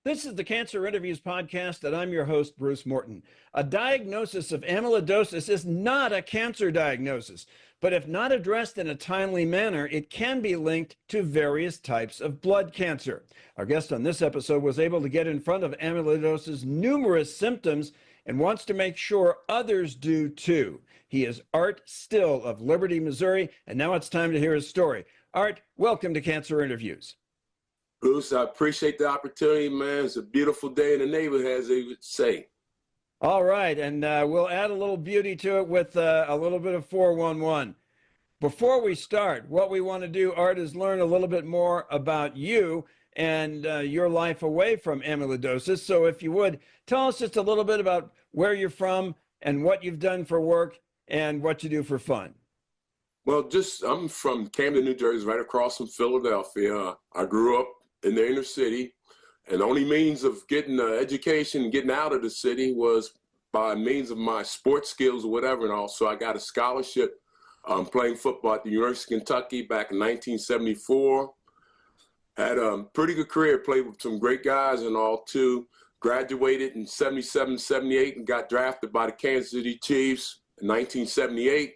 This is the Cancer Interviews podcast, and I'm your host, Bruce Morton. A diagnosis of amyloidosis is not a cancer diagnosis, but if not addressed in a timely manner, it can be linked to various types of blood cancer. Our guest on this episode was able to get in front of amyloidosis' numerous symptoms and wants to make sure others do too. He is Art Still of Liberty, Missouri, and now it's time to hear his story. Art, welcome to Cancer Interviews. Bruce, I appreciate the opportunity, man. It's a beautiful day in the neighborhood, as they would say. All right, and we'll add a little beauty to it with a little bit of 411. Before we start, what we want to do, Art, is learn a little bit more about you and your life away from amyloidosis. So if you would, tell us just a little bit about where you're from and what you've done for work and what you do for fun. Well, I'm from Camden, New Jersey, right across from Philadelphia. I grew up in the inner city, and the only means of getting education and getting out of the city was by means of my sports skills or whatever. And also I got a scholarship playing football at the University of Kentucky back in 1974. Had a pretty good career, played with some great guys and all too. Graduated in 77, 78 and got drafted by the Kansas City Chiefs in 1978.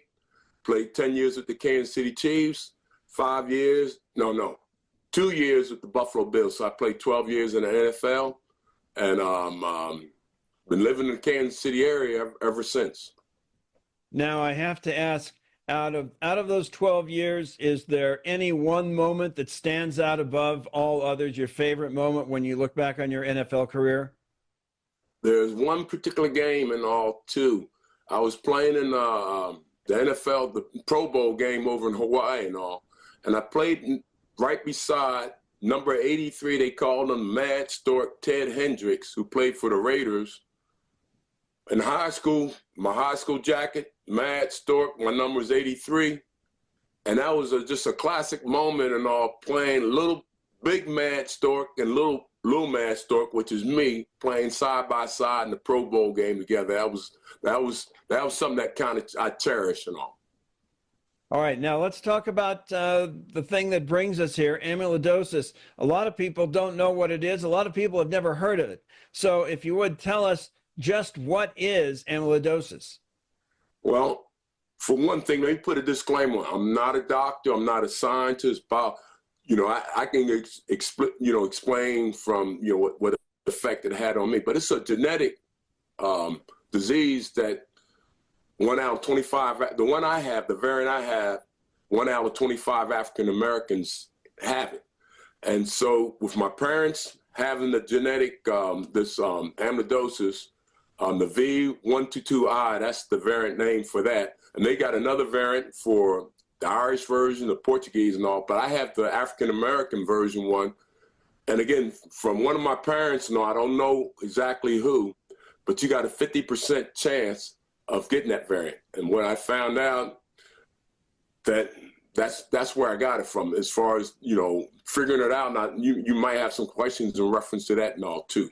Played 10 years with the Kansas City Chiefs, 2 years with the Buffalo Bills. So I played 12 years in the NFL, and been living in the Kansas City area ever since. Now I have to ask, out of those 12 years, is there any one moment that stands out above all others, your favorite moment when you look back on your NFL career? There's one particular game in all two. I was playing in the NFL, the Pro Bowl game over in Hawaii and all, and I played right beside number 83, they called him Mad Stork Ted Hendricks, who played for the Raiders. In high school, my high school jacket, Mad Stork, my number was 83. And that was just a classic moment and all, playing little big Mad Stork and little Mad Stork, which is me, playing side by side in the Pro Bowl game together. That was something that kind of I cherish and all. All right, now let's talk about the thing that brings us here, amyloidosis. A lot of people don't know what it is. A lot of people have never heard of it. So if you would tell us just what is amyloidosis? Well, for one thing, let me put a disclaimer. I'm not a doctor. I'm not a scientist. I can explain from, what effect it had on me. But it's a genetic disease that 1 out of 25, the one I have, the variant I have, 1 out of 25 African Americans have it. And so with my parents having the genetic, amyloidosis, the V122I, that's the variant name for that. And they got another variant for the Irish version, the Portuguese and all, but I have the African American version one. And again, from one of my parents, I don't know exactly who, but you got a 50% chance of getting that variant. And when I found out that's where I got it from, as far as, figuring it out. Now, you might have some questions in reference to that and all too.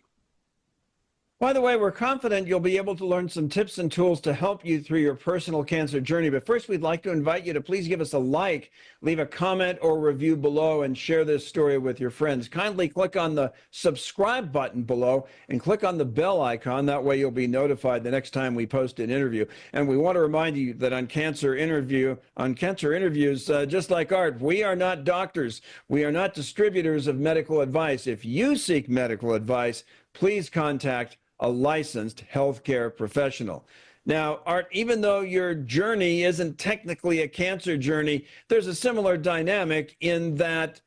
By the way, we're confident you'll be able to learn some tips and tools to help you through your personal cancer journey. But first, we'd like to invite you to please give us a like, leave a comment or review below, and share this story with your friends. Kindly click on the subscribe button below and click on the bell icon. That way you'll be notified the next time we post an interview. And we want to remind you that on Cancer Interviews, just like Art, we are not doctors. We are not distributors of medical advice. If you seek medical advice, please contact a licensed healthcare professional. Now, Art, even though your journey isn't technically a cancer journey, there's a similar dynamic in that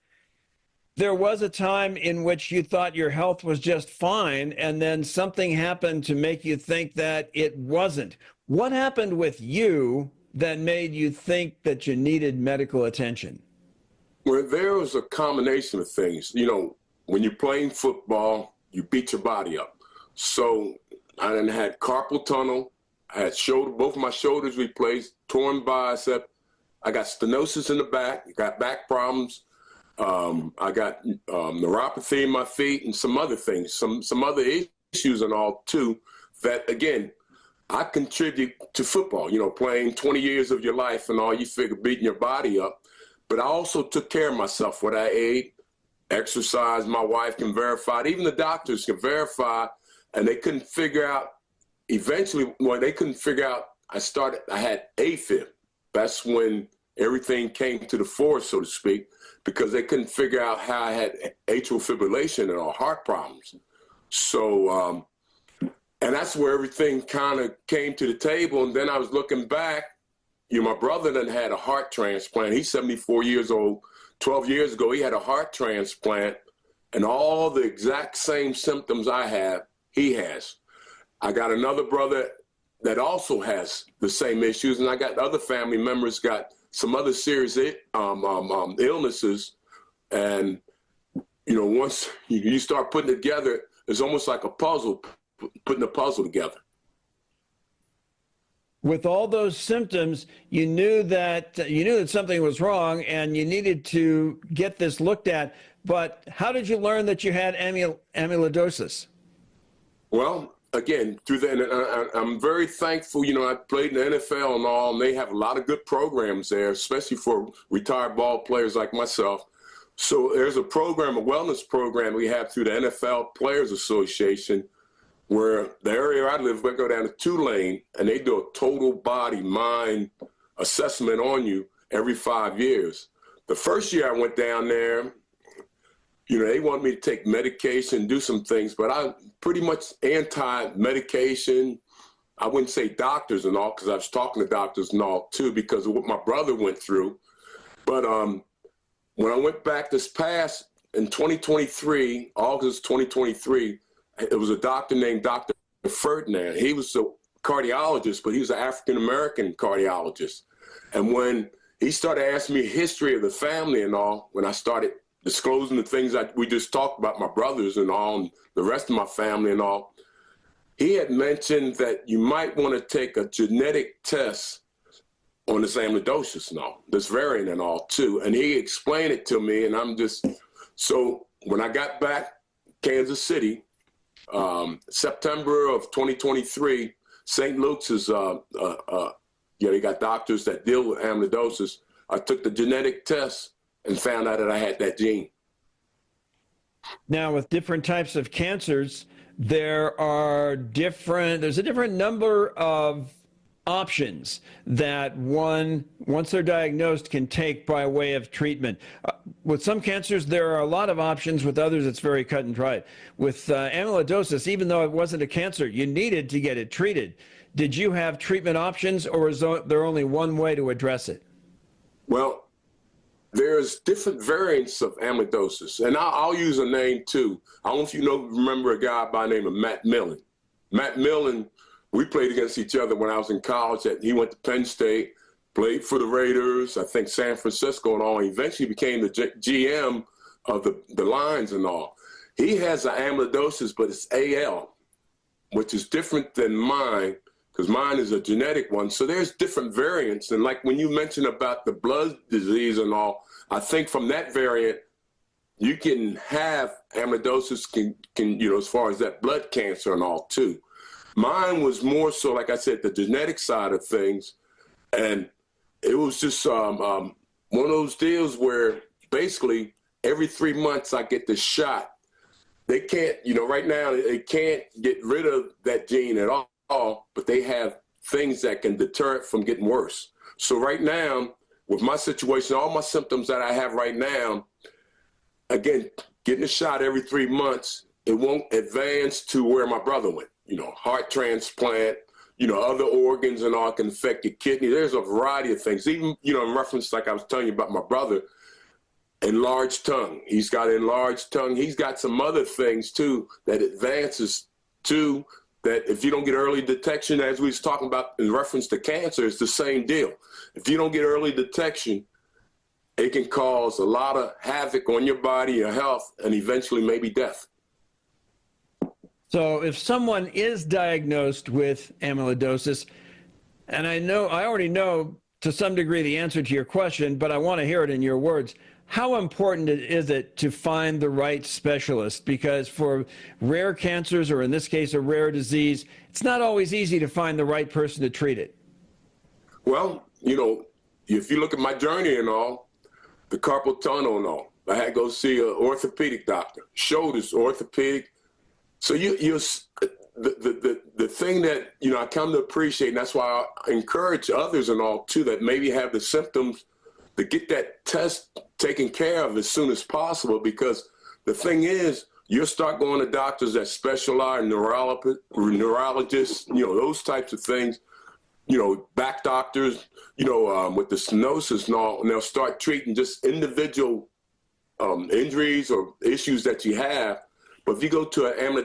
there was a time in which you thought your health was just fine, and then something happened to make you think that it wasn't. What happened with you that made you think that you needed medical attention? Well, there was a combination of things. When you're playing football, you beat your body up. So I then had carpal tunnel, I had both of my shoulders replaced, torn bicep, I got stenosis in the back, got back problems, I got neuropathy in my feet and some other things, some other issues and all too, that again, I contribute to football, playing 20 years of your life and all, you figure beating your body up. But I also took care of myself, what I ate, exercise, my wife can verify it, even the doctors can verify, and they couldn't figure out, eventually, when they couldn't figure out, I had AFib. That's when everything came to the fore, so to speak, because they couldn't figure out how I had atrial fibrillation and all heart problems. So, and that's where everything kind of came to the table. And then I was looking back, my brother then had a heart transplant. He's 74 years old. 12 years ago, he had a heart transplant, and all the exact same symptoms I have, he has. I got another brother that also has the same issues, and I got other family members got some other serious illnesses. And, once you start putting it together, it's almost like a puzzle, putting a puzzle together. With all those symptoms, you knew that something was wrong and you needed to get this looked at. But how did you learn that you had amyloidosis? Well, again, I'm very thankful. I played in the NFL and all, and they have a lot of good programs there, especially for retired ball players like myself. So there's a program, a wellness program we have through the NFL Players Association, where the area I live, we go down to Tulane, and they do a total body, mind assessment on you every 5 years. The first year I went down there, they want me to take medication, do some things, but I'm pretty much anti-medication. I wouldn't say doctors and all, because I was talking to doctors and all too, because of what my brother went through. But when I went back this past, in 2023, August 2023, it was a doctor named Dr. Ferdinand. He was a cardiologist, but he was an African-American cardiologist. And when he started asking me history of the family and all, when I started disclosing the things we just talked about, my brothers and all, and the rest of my family and all, he had mentioned that you might want to take a genetic test on this amyloidosis and all, this variant and all too. And he explained it to me, and so when I got back Kansas City, September of 2023, St. Luke's is, they got doctors that deal with amyloidosis. I took the genetic test and found out that I had that gene. Now, with different types of cancers, there's a different number of options that once they're diagnosed, can take by way of treatment. With some cancers, there are a lot of options. With others, it's very cut and dried. With amyloidosis, even though it wasn't a cancer, you needed to get it treated. Did you have treatment options, or is there only one way to address it? Well, there's different variants of amyloidosis, and I'll use a name too. I don't know if remember a guy by the name of Matt Millen. Matt Millen, we played against each other when I was in college. He went to Penn State, played for the Raiders, I think San Francisco and all. He eventually became the GM of the Lions and all. He has an amyloidosis, but it's AL, which is different than mine, because mine is a genetic one. So there's different variants. And like when you mentioned about the blood disease and all, I think from that variant, you can have amyloidosis, as far as that blood cancer and all too. Mine was more so, like I said, the genetic side of things. And it was just one of those deals where basically every 3 months I get this shot. They can't, right now, they can't get rid of that gene at all, but they have things that can deter it from getting worse. So right now, with my situation, all my symptoms that I have right now, again, getting a shot every 3 months, it won't advance to where my brother went. Heart transplant, other organs and all can affect your kidney. There's a variety of things. Even, in reference, like I was telling you about my brother, enlarged tongue. He's got enlarged tongue. He's got some other things too that advances too, that if you don't get early detection, as we was talking about in reference to cancer, it's the same deal. If you don't get early detection, it can cause a lot of havoc on your body, your health, and eventually maybe death. So if someone is diagnosed with amyloidosis, and I already know to some degree the answer to your question, but I want to hear it in your words. How important is it to find the right specialist? Because for rare cancers, or in this case, a rare disease, it's not always easy to find the right person to treat it. Well, if you look at my journey and all, the carpal tunnel and all, I had to go see an orthopedic doctor, shoulders, orthopedic. So the thing that, you know, I come to appreciate, and that's why I encourage others and all too, that maybe have the symptoms, to get that test taken care of as soon as possible, because the thing is, you'll start going to doctors that specialize in neurologists, you know, those types of things, you know, back doctors, you know, with the stenosis and all, and they'll start treating just individual injuries or issues that you have. But if you go to an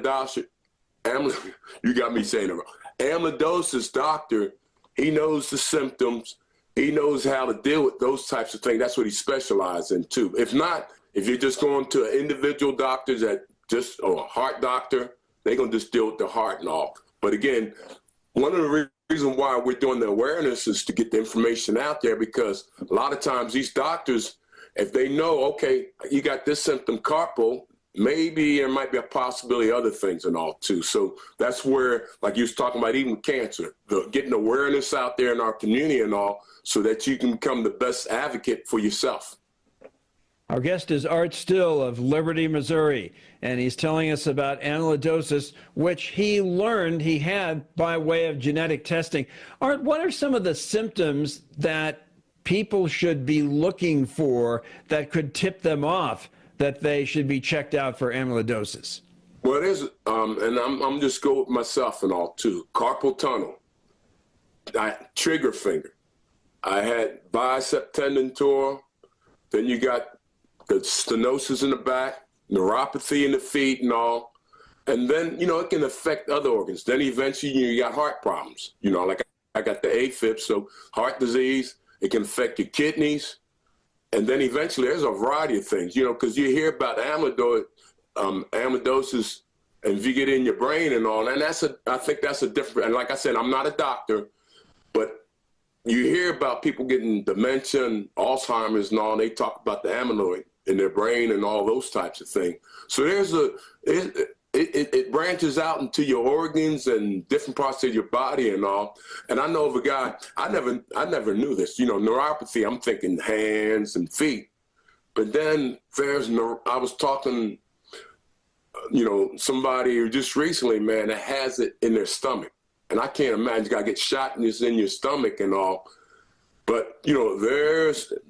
you got me saying it wrong, amyloidosis doctor, he knows the symptoms. He knows how to deal with those types of things. That's what he specializes in too. If not, if you're just going to an individual doctor or a heart doctor, they're going to just deal with the heart and all. But again, one of the reasons why we're doing the awareness is to get the information out there, because a lot of times these doctors, if they know, okay, you got this symptom, carpal, maybe there might be a possibility of other things and all too. So that's where, like you was talking about, even cancer, getting awareness out there in our community and all, so that you can become the best advocate for yourself. Our guest is Art Still of Liberty, Missouri, and he's telling us about amyloidosis, which he learned he had by way of genetic testing. Art, what are some of the symptoms that people should be looking for that could tip them off that they should be checked out for amyloidosis? Well, it is, and I'm just go with myself and all too. Carpal tunnel, trigger finger. I had bicep tendon tore. Then you got the stenosis in the back, neuropathy in the feet and all. And then, you know, it can affect other organs. Then eventually you got heart problems. You know, like I got the AFib, so heart disease, it can affect your kidneys. And then eventually there's a variety of things, you know, because you hear about amyloidosis, and if you get in your brain and all, and I think that's a different, and like I said, I'm not a doctor, but you hear about people getting dementia and Alzheimer's and all, and they talk about the amyloid in their brain and all those types of things. So it branches out into your organs and different parts of your body and all. And I know of a guy, I never knew this, you know, neuropathy, I'm thinking hands and feet. But then I was talking, you know, somebody who just recently, man, that has it in their stomach. And I can't imagine you got to get shot and it's in your stomach and all. But, you know,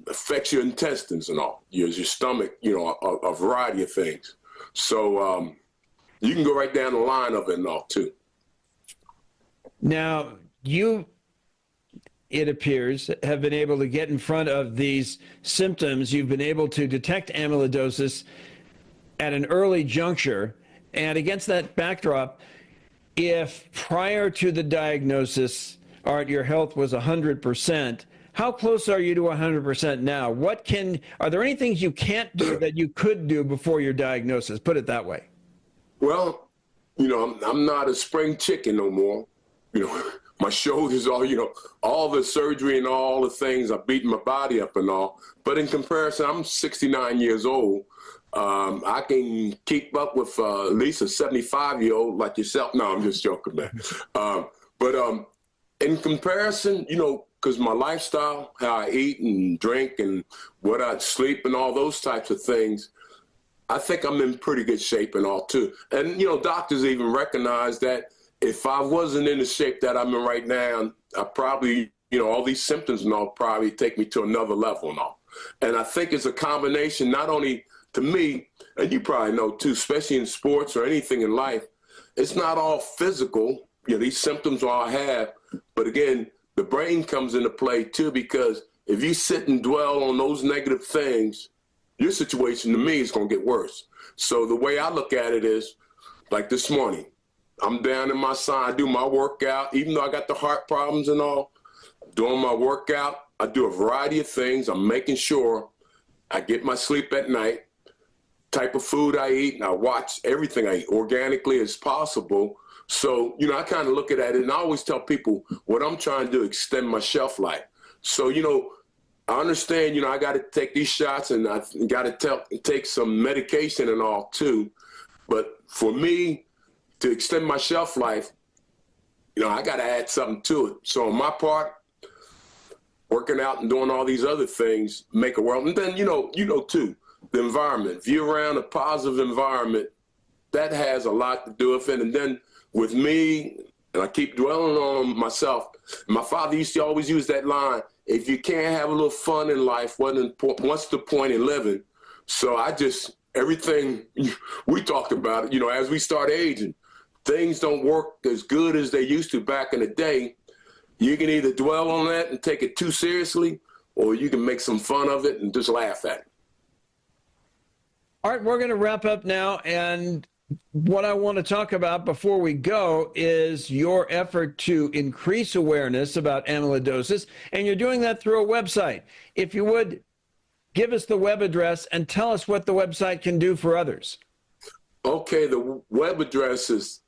affects your intestines and all, your stomach, you know, a variety of things. So you can go right down the line of it and all, too. Now, you, it appears, have been able to get in front of these symptoms. You've been able to detect amyloidosis at an early juncture. And against that backdrop, if prior to the diagnosis, Art, your health was 100%, how close are you to 100% now? Are there any things you can't do that you could do before your diagnosis? Put it that way. Well, you know, I'm not a spring chicken no more. You know, my shoulders, all the surgery and all the things, I've beaten my body up and all. But in comparison, I'm 69 years old. I can keep up with at least a 75-year-old like yourself. No, I'm just joking, man. But in comparison, you know, because my lifestyle, how I eat and drink and what I sleep and all those types of things, I think I'm in pretty good shape and all too. And, you know, doctors even recognize that if I wasn't in the shape that I'm in right now, I probably, you know, all these symptoms and all probably take me to another level and all. And I think it's a combination, not only to me, and you probably know too, especially in sports or anything in life, it's not all physical. You know, these symptoms all I have, but again, the brain comes into play too, because if you sit and dwell on those negative things, your situation to me is going to get worse. So the way I look at it is, like this morning, I'm down in my sauna, I do my workout, even though I got the heart problems and all, doing my workout, I do a variety of things. I'm making sure I get my sleep at night, type of food I eat, and I watch everything I eat organically as possible. So, you know, I kind of look at it, and I always tell people what I'm trying to do, extend my shelf life. So, you know, I understand, you know, I got to take these shots and I got to take some medication and all too. But for me to extend my shelf life, you know, I got to add something to it. So on my part, working out and doing all these other things make a world. And then, you know too, the environment. If you're around a positive environment, that has a lot to do with it. And then with me, and I keep dwelling on myself, my father used to always use that line, if you can't have a little fun in life, what's the point in living? So everything we talked about, as we start aging, things don't work as good as they used to back in the day. You can either dwell on that and take it too seriously, or you can make some fun of it and just laugh at it. All right, we're going to wrap up now. And what I want to talk about before we go is your effort to increase awareness about amyloidosis. And you're doing that through a website. If you would, give us the web address and tell us what the website can do for others. Okay, the web address is,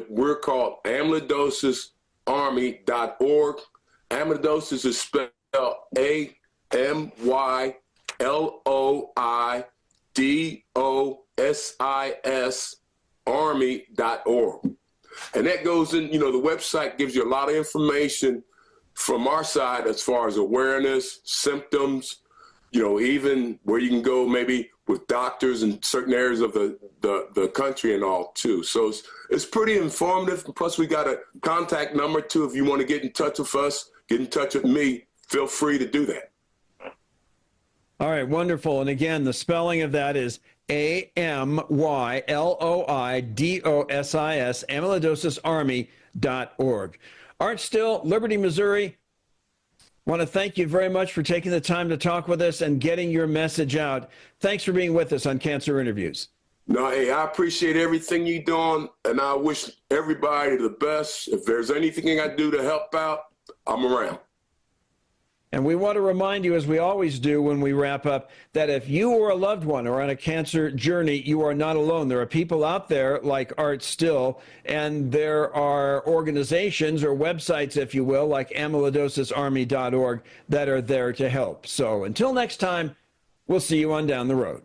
we're called amyloidosisarmy.org. Amyloidosis is spelled AMYLOIDOSIS army.org. And that goes in, the website gives you a lot of information from our side as far as awareness, symptoms, even where you can go maybe with doctors in certain areas of the country and all too. So it's pretty informative. Plus we got a contact number too. If you want to get in touch with us, get in touch with me, feel free to do that. All right, wonderful. And again, the spelling of that is AMYLOIDOSIS, amyloidosisarmy.org. Art Still, Liberty, Missouri. Want to thank you very much for taking the time to talk with us and getting your message out. Thanks for being with us on Cancer Interviews. No, hey, I appreciate everything you're doing, and I wish everybody the best. If there's anything I do to help out, I'm around. And we want to remind you, as we always do when we wrap up, that if you or a loved one are on a cancer journey, you are not alone. There are people out there like Art Still, and there are organizations or websites, if you will, like amyloidosisarmy.org that are there to help. So until next time, we'll see you on down the road.